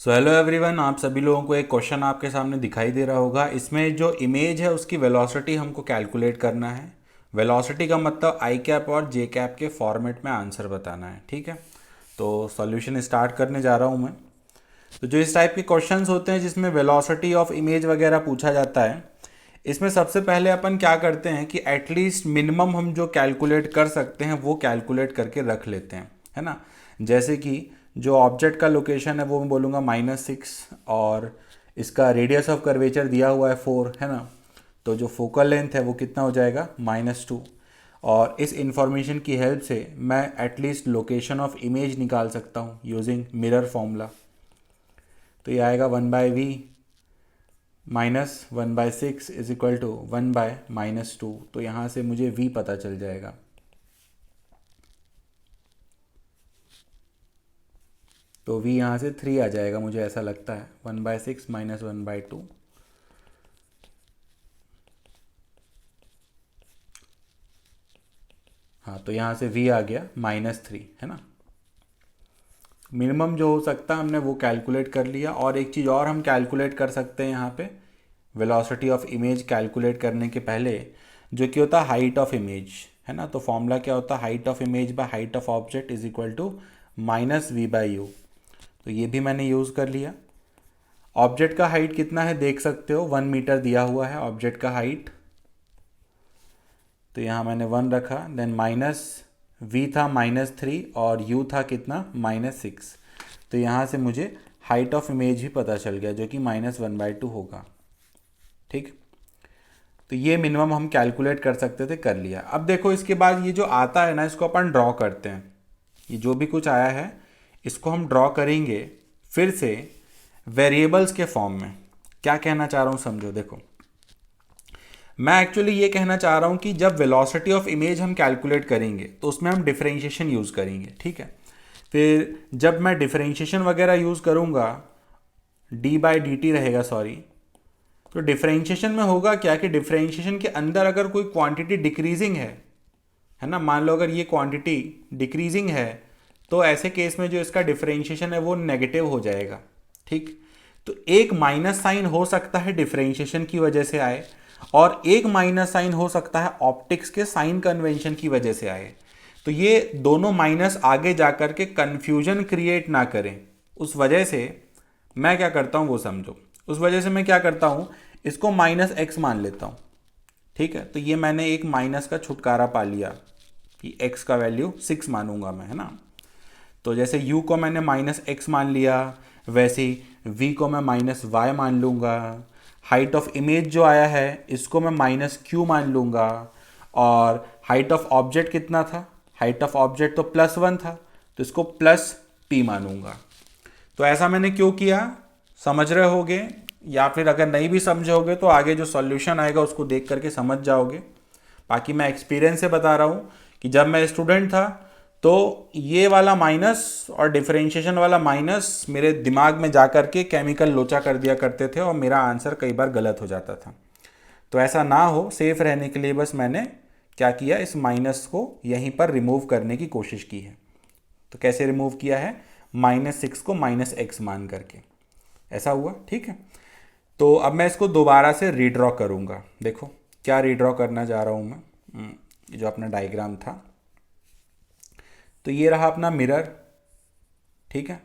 So hello everyone, आप सभी लोगों को एक क्वेश्चन आपके सामने दिखाई दे रहा होगा। इसमें जो इमेज है उसकी वेलोसिटी हमको कैलकुलेट करना है। वेलोसिटी का मतलब आई कैप और जे कैप के फॉर्मेट में आंसर बताना है। ठीक है, तो सॉल्यूशन स्टार्ट करने जा रहा हूँ मैं। तो जो इस टाइप के क्वेश्चंस होते हैं जिसमें वेलोसिटी ऑफ इमेज वगैरह पूछा जाता है, इसमें सबसे पहले अपन क्या करते हैं कि एटलीस्ट मिनिमम हम जो कैलकुलेट कर सकते हैं वो कैलकुलेट करके रख लेते हैं, है ना। जैसे कि जो ऑब्जेक्ट का लोकेशन है वो मैं बोलूँगा -6, और इसका रेडियस ऑफ कर्वेचर दिया हुआ है 4, है ना। तो जो फोकल लेंथ है वो कितना हो जाएगा -2, और इस इंफॉर्मेशन की हेल्प से मैं एटलीस्ट लोकेशन ऑफ इमेज निकाल सकता हूँ यूजिंग मिरर फॉर्मूला। तो ये आएगा 1/v -1/6 इज इक्वल टू 1/-2। तो यहाँ से मुझे v पता चल जाएगा। तो v यहाँ से 3 आ जाएगा, मुझे ऐसा लगता है। 1/6 -1/2। हाँ, तो यहाँ से v आ गया -3, है ना। मिनिमम जो हो सकता है हमने वो कैलकुलेट कर लिया। और एक चीज़ और हम कैलकुलेट कर सकते हैं यहाँ पे, वेलोसिटी ऑफ इमेज कैलकुलेट करने के पहले, जो कि होता है हाइट ऑफ इमेज, है ना। तो फॉर्मूला क्या होता है, height of image by height of object is equal to -v/u। तो ये भी मैंने यूज़ कर लिया। ऑब्जेक्ट का हाइट कितना है देख सकते हो, 1 मीटर दिया हुआ है ऑब्जेक्ट का हाइट। तो यहाँ मैंने 1 रखा, देन v था -3 और u था कितना -6। तो यहाँ से मुझे हाइट ऑफ इमेज भी पता चल गया, जो कि -1/2 होगा। ठीक, तो ये मिनिमम हम कैलकुलेट कर सकते थे, कर लिया। अब देखो इसके बाद ये जो आता है ना, इसको अपन ड्रॉ करते हैं। ये जो भी कुछ आया है इसको हम ड्रॉ करेंगे फिर से वेरिएबल्स के फॉर्म में। क्या कहना चाह रहा हूँ समझो। देखो, मैं एक्चुअली ये कहना चाह रहा हूँ कि जब वेलोसिटी ऑफ इमेज हम कैलकुलेट करेंगे तो उसमें हम डिफरेंशिएशन यूज़ करेंगे। ठीक है, फिर जब मैं डिफरेंशिएशन वगैरह यूज़ करूँगा, d/dt रहेगा, सॉरी। तो डिफरेंशिएशन में होगा क्या कि डिफरेंशिएशन के अंदर अगर कोई क्वांटिटी डिक्रीजिंग है ना, मान लो अगर ये क्वांटिटी डिक्रीजिंग है, तो ऐसे केस में जो इसका डिफरेंशिएशन है वो नेगेटिव हो जाएगा। ठीक, तो एक माइनस साइन हो सकता है डिफरेंशिएशन की वजह से आए, और एक माइनस साइन हो सकता है ऑप्टिक्स के साइन कन्वेंशन की वजह से आए। तो ये दोनों माइनस आगे जाकर के कंफ्यूजन क्रिएट ना करें, उस वजह से मैं क्या करता हूं वो समझो। उस वजह से मैं क्या करता हूं, इसको -x मान लेता हूं। ठीक है, तो ये मैंने एक माइनस का छुटकारा पा लिया कि x का वैल्यू 6 मानूंगा मैं, है ना। तो जैसे u को मैंने -x मान लिया, वैसे ही v को मैं -y मान लूँगा। हाइट ऑफ इमेज जो आया है इसको मैं -q मान लूँगा। और हाइट ऑफ ऑब्जेक्ट कितना था, हाइट ऑफ ऑब्जेक्ट तो +1 था, तो इसको +p मानूंगा। तो ऐसा मैंने क्यों किया, समझ रहे होगे, या फिर अगर नहीं भी समझोगे तो आगे जो सॉल्यूशन आएगा उसको देख करके समझ जाओगे। बाकी मैं एक्सपीरियंस से बता रहा हूँ कि जब मैं स्टूडेंट था तो ये वाला माइनस और डिफरेंशिएशन वाला माइनस मेरे दिमाग में जा कर के केमिकल लोचा कर दिया करते थे, और मेरा आंसर कई बार गलत हो जाता था। तो ऐसा ना हो, सेफ रहने के लिए बस मैंने क्या किया, इस माइनस को यहीं पर रिमूव करने की कोशिश की है। तो कैसे रिमूव किया है, -6 को -x मान करके, ऐसा हुआ। ठीक है, तो अब मैं इसको दोबारा से रीड्रॉ करूँगा। देखो क्या रीड्रॉ करना जा रहा हूँ मैं, ये जो अपना डायग्राम था। तो ये रहा अपना मिरर। ठीक है,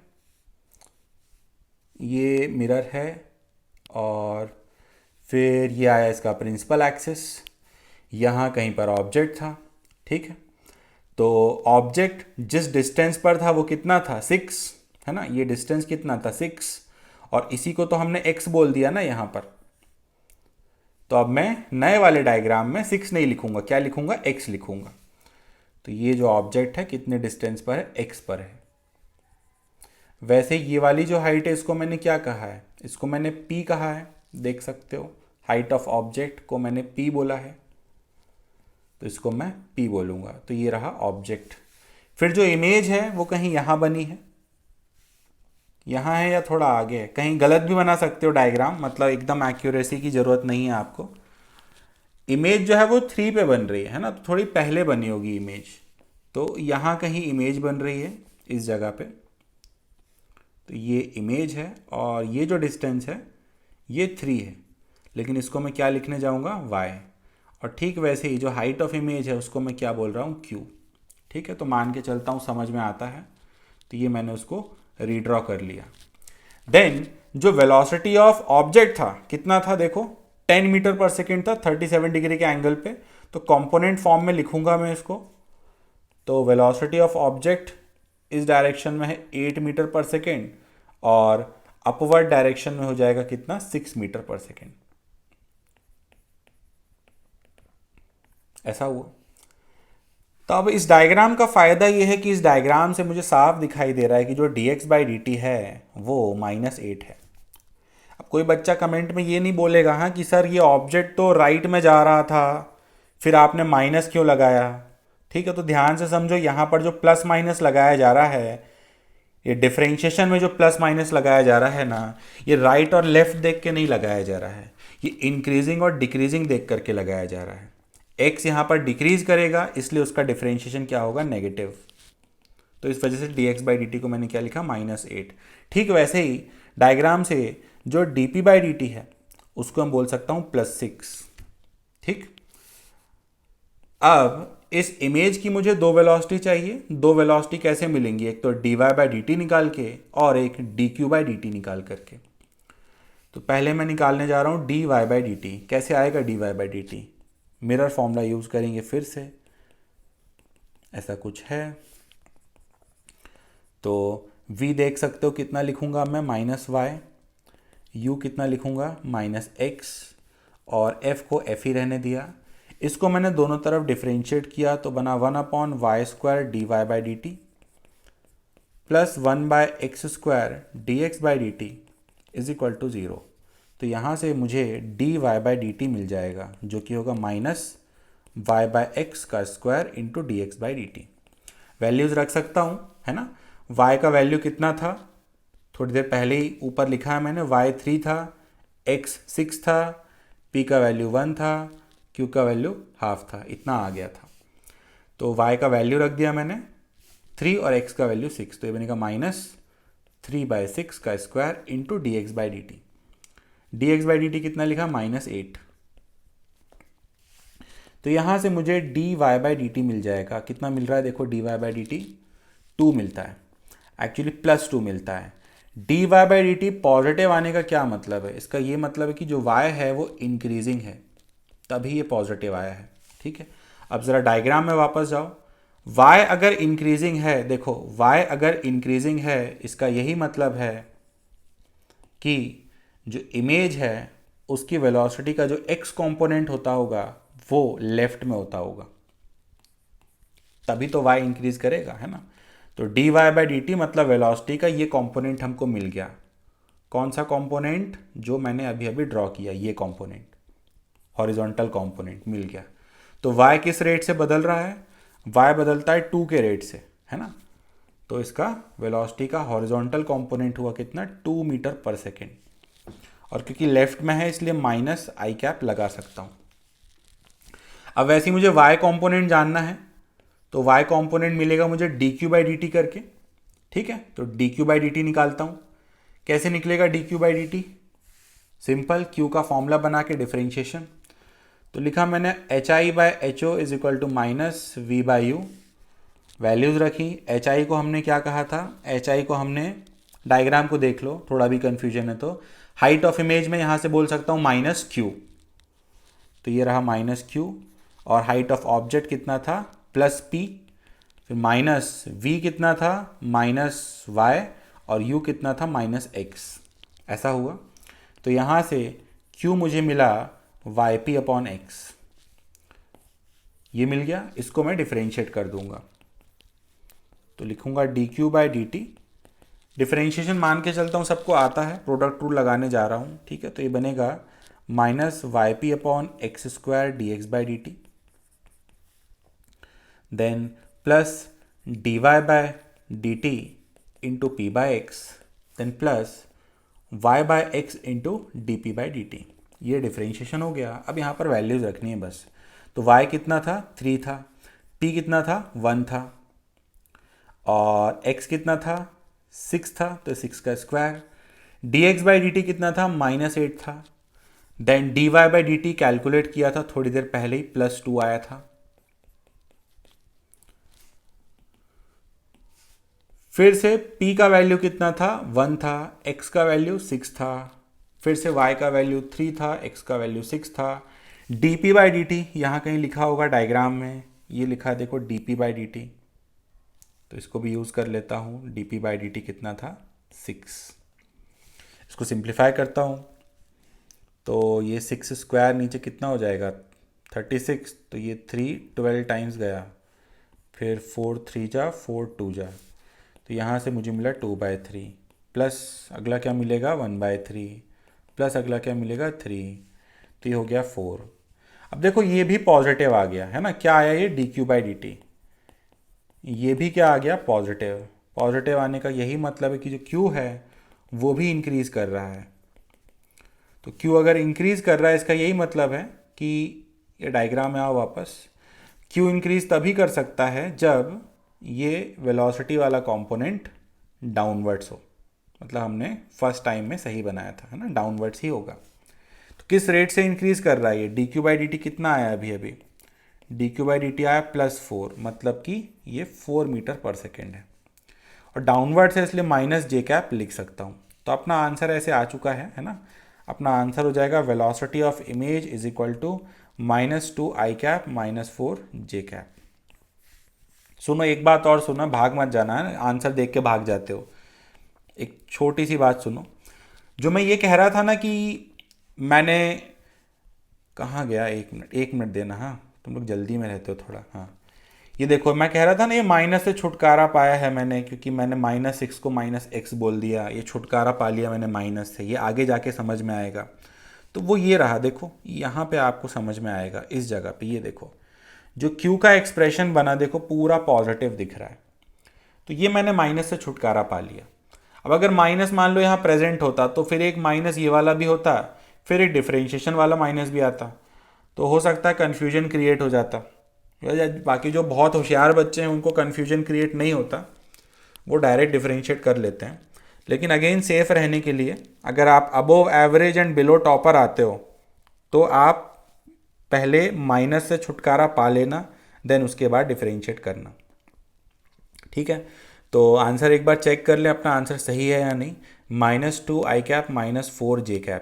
ये मिरर है, और फिर ये आया इसका प्रिंसिपल एक्सिस, यहाँ कहीं पर ऑब्जेक्ट था। ठीक है, तो ऑब्जेक्ट जिस डिस्टेंस पर था वो कितना था, 6, है ना। ये डिस्टेंस कितना था, 6, और इसी को तो हमने x बोल दिया ना यहाँ पर। तो अब मैं नए वाले डायग्राम में 6 नहीं लिखूंगा, क्या लिखूंगा, x लिखूंगा। तो ये जो ऑब्जेक्ट है कितने डिस्टेंस पर है, x पर है। वैसे ये वाली जो हाइट है इसको मैंने क्या कहा है, इसको मैंने p कहा है, देख सकते हो। हाइट ऑफ ऑब्जेक्ट को मैंने p बोला है, तो इसको मैं p बोलूँगा। तो ये रहा ऑब्जेक्ट। फिर जो इमेज है वो कहीं यहाँ बनी है, यहाँ है या थोड़ा आगे है, कहीं गलत भी बना सकते हो डायग्राम, मतलब एकदम एक्यूरेसी की ज़रूरत नहीं है आपको। इमेज जो है वो 3 पे बन रही है ना, तो थोड़ी पहले बनी होगी इमेज। तो यहाँ कहीं इमेज बन रही है इस जगह पे। तो ये इमेज है और ये जो डिस्टेंस है ये 3 है, लेकिन इसको मैं क्या लिखने जाऊँगा, y। और ठीक वैसे ही जो हाइट ऑफ इमेज है उसको मैं क्या बोल रहा हूँ, q। ठीक है, तो मान के चलता हूँ समझ में आता है, तो ये मैंने उसको रीड्रॉ कर लिया। देन जो वेलोसिटी ऑफ ऑब्जेक्ट था कितना था, देखो 10 मीटर पर सेकेंड था 37 डिग्री के एंगल पे। तो कंपोनेंट फॉर्म में लिखूंगा मैं इसको, तो वेलोसिटी ऑफ ऑब्जेक्ट इस डायरेक्शन में है 8 मीटर पर सेकेंड और अपवर्ड डायरेक्शन में हो जाएगा कितना, 6 मीटर पर सेकेंड। ऐसा हुआ। तो अब इस डायग्राम का फ़ायदा ये है कि इस डायग्राम से मुझे साफ दिखाई दे रहा है कि जो dx/dt है वो -8 है। अब कोई बच्चा कमेंट में ये नहीं बोलेगा हाँ कि सर ये ऑब्जेक्ट तो राइट में जा रहा था, फिर आपने माइनस क्यों लगाया। ठीक है, तो ध्यान से समझो, यहाँ पर जो प्लस माइनस लगाया जा रहा है, ये डिफरेंशिएशन में जो प्लस माइनस लगाया जा रहा है ना, ये राइट और लेफ्ट देख के नहीं लगाया जा रहा है, ये इंक्रीजिंग और डिक्रीजिंग देख करके लगाया जा रहा है। x यहाँ पर डिक्रीज करेगा इसलिए उसका डिफरेंशिएशन क्या होगा, नेगेटिव। तो इस वजह से dx/dt को मैंने क्या लिखा, -8। ठीक वैसे ही डायग्राम से जो dp/dt है उसको हम बोल सकता हूँ +6। ठीक, अब इस इमेज की मुझे दो वेलोसिटी चाहिए। दो वेलोसिटी कैसे मिलेंगी, एक तो dy/dt निकाल के और एक dq/dt निकाल करके। तो पहले मैं निकालने जा रहा हूँ dy/dt। कैसे आएगा dy/dt, मिरर फॉर्मूला यूज करेंगे फिर से, ऐसा कुछ है। तो v देख सकते हो कितना लिखूंगा मैं, -y, u कितना लिखूंगा, -x, और f को f ही रहने दिया। इसको मैंने दोनों तरफ डिफरेंशिएट किया तो बना 1/y² dy/dt plus 1/x² dx/dt is equal to 0। तो यहाँ से मुझे dy/dt मिल जाएगा जो कि होगा -y/x² इंटू dx/dt। वैल्यूज़ रख सकता हूँ, है ना। y का वैल्यू कितना था, थोड़ी देर पहले ही ऊपर लिखा है मैंने, y 3 था, x 6 था, p का वैल्यू 1 था, q का वैल्यू हाफ था, इतना आ गया था। तो y का वैल्यू रख दिया मैंने 3 और x का वैल्यू 6, तो ये बनेगा -3/6² इंटू dx/dt। dx/dt कितना लिखा, -8। तो यहाँ से मुझे dy/dt मिल जाएगा, कितना मिल रहा है देखो, dy/dt 2 मिलता है, एक्चुअली +2 मिलता है। dy/dt पॉजिटिव आने का क्या मतलब है, इसका ये मतलब है कि जो y है वो इंक्रीजिंग है, तभी ये पॉजिटिव आया है। ठीक है, अब ज़रा डायग्राम में वापस जाओ। y अगर इंक्रीजिंग है, देखो y अगर इंक्रीजिंग है इसका यही मतलब है कि जो इमेज है उसकी वेलोसिटी का जो x कंपोनेंट होता होगा वो लेफ्ट में होता होगा, तभी तो y इंक्रीज करेगा, है ना। तो dy/dt मतलब वेलोसिटी का ये कंपोनेंट हमको मिल गया। कौन सा कंपोनेंट, जो मैंने अभी अभी ड्रॉ किया, ये कंपोनेंट, हॉरिजॉन्टल कंपोनेंट मिल गया। तो y किस रेट से बदल रहा है, y बदलता है 2 के रेट से, है ना। तो इसका वेलोसिटी का हॉरिजॉन्टल कंपोनेंट हुआ कितना, 2 मीटर पर सेकेंड। और क्योंकि लेफ्ट में है इसलिए -i लगा सकता हूँ। अब वैसे ही मुझे y कंपोनेंट जानना है, तो y कंपोनेंट मिलेगा मुझे dq/dt करके। ठीक है, तो dq/dt निकालता हूँ। कैसे निकलेगा dq/dt, सिंपल, q का फॉर्मूला बना के डिफरेंशिएशन। तो लिखा मैंने hi/ho is equal to -v/u। Values रखी। hi को हमने क्या कहा था, hi को हमने, डायग्राम को देख लो, थोड़ा भी कन्फ्यूजन है तो हाइट ऑफ इमेज में यहाँ से बोल सकता हूँ -q, तो ये रहा -q। और हाइट ऑफ ऑब्जेक्ट कितना था, +p, फिर -v कितना था, -y, और u कितना था, -x। ऐसा हुआ। तो यहाँ से q मुझे मिला yp/x, ये मिल गया। इसको मैं डिफरेंशिएट कर दूंगा तो लिखूंगा dq/dt। डिफरेंशिएशन मान के चलता हूँ सबको आता है, प्रोडक्ट रूल लगाने जा रहा हूँ। ठीक है, तो ये बनेगा -yp/x² dx/dt, then plus dy/dt into p/x, then plus y/x into dp/dt। ये डिफरेंशिएशन हो गया। अब यहाँ पर वैल्यूज रखनी है बस। तो y कितना था, 3 था, p कितना था, 1 था, और x कितना था, 6 था तो 6 का स्क्वायर। dx बाई dt कितना था, -8 था। Then dy by dt calculate किया था थोड़ी देर पहले ही, +2 आया था। फिर से p का वैल्यू कितना था, 1 था। x का वैल्यू 6 था। फिर से y का वैल्यू 3 था, x का वैल्यू 6 था। dp बाई dt यहाँ कहीं लिखा होगा डायग्राम में, ये लिखा है देखो dp बाई dt, तो इसको भी यूज़ कर लेता हूँ। dp बाई dt कितना था, 6। इसको सिंप्लीफाई करता हूँ तो ये 6 स्क्वायर नीचे कितना हो जाएगा, 36। तो ये 3 12 टाइम्स गया, फिर 4 3 जा 4 2 जा, तो यहाँ से मुझे मिला 2/3 प्लस अगला क्या मिलेगा 1/3 प्लस अगला क्या मिलेगा 3, तो ये हो गया 4। अब देखो ये भी पॉजिटिव आ गया है ना, क्या आया ये dq बाई dt, ये भी क्या आ गया पॉजिटिव। पॉजिटिव आने का यही मतलब है कि जो q है वो भी इंक्रीज कर रहा है। तो q अगर इंक्रीज कर रहा है इसका यही मतलब है कि, ये डायग्राम में आओ वापस, q इंक्रीज तभी कर सकता है जब ये वेलोसिटी वाला कंपोनेंट डाउनवर्ड्स हो, मतलब हमने फर्स्ट टाइम में सही बनाया था, है ना, डाउनवर्ड्स ही होगा। तो किस रेट से इंक्रीज कर रहा है ये, dq बाई dt कितना आया अभी अभी, dq बाई dt आया +4, मतलब कि ये 4 मीटर पर सेकेंड है। और डाउनवर्ड्स है इसलिए -j लिख सकता हूँ। तो अपना आंसर ऐसे आ चुका है ना। अपना आंसर हो जाएगा velocity of image is equal to -2i -4j। सुनो एक बात और सुनो, भाग मत जाना है, आंसर देख के भाग जाते हो। एक छोटी सी बात सुनो, जो मैं ये कह रहा था ना कि मैंने, कहाँ गया, एक मिनट देना, हाँ तुम लोग जल्दी में रहते हो थोड़ा। हाँ ये देखो मैं कह रहा था ना, ये माइनस से छुटकारा पाया है मैंने, क्योंकि मैंने -6 को -x बोल दिया, ये छुटकारा पा लिया मैंने माइनस से, ये आगे जाके समझ में आएगा। तो वो ये रहा, देखो यहाँ पे आपको समझ में आएगा, इस जगह पे ये देखो जो q का एक्सप्रेशन बना, देखो पूरा पॉजिटिव दिख रहा है। तो ये मैंने माइनस से छुटकारा पा लिया। अब अगर माइनस मान लो यहाँ प्रेजेंट होता तो फिर एक माइनस ये वाला भी होता, फिर एक डिफरेंशिएशन वाला माइनस भी आता, तो हो सकता है कन्फ्यूजन क्रिएट हो जाता। बाकी जो बहुत होशियार बच्चे हैं उनको कन्फ्यूजन क्रिएट नहीं होता, वो डायरेक्ट डिफरेंशिएट कर लेते हैं। लेकिन अगेन सेफ रहने के लिए, अगर आप above average and below topper आते हो तो आप पहले माइनस से छुटकारा पा लेना, देन उसके बाद डिफरेंशिएट करना, ठीक है। तो आंसर एक बार चेक कर ले अपना आंसर सही है या नहीं, -2i -4j।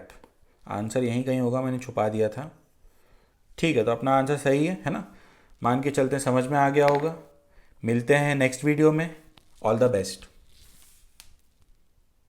आंसर यहीं कहीं होगा, मैंने छुपा दिया था, ठीक है। तो अपना आंसर सही है ना, मान के चलते समझ में आ गया होगा। मिलते हैं नेक्स्ट वीडियो में, ऑल द बेस्ट।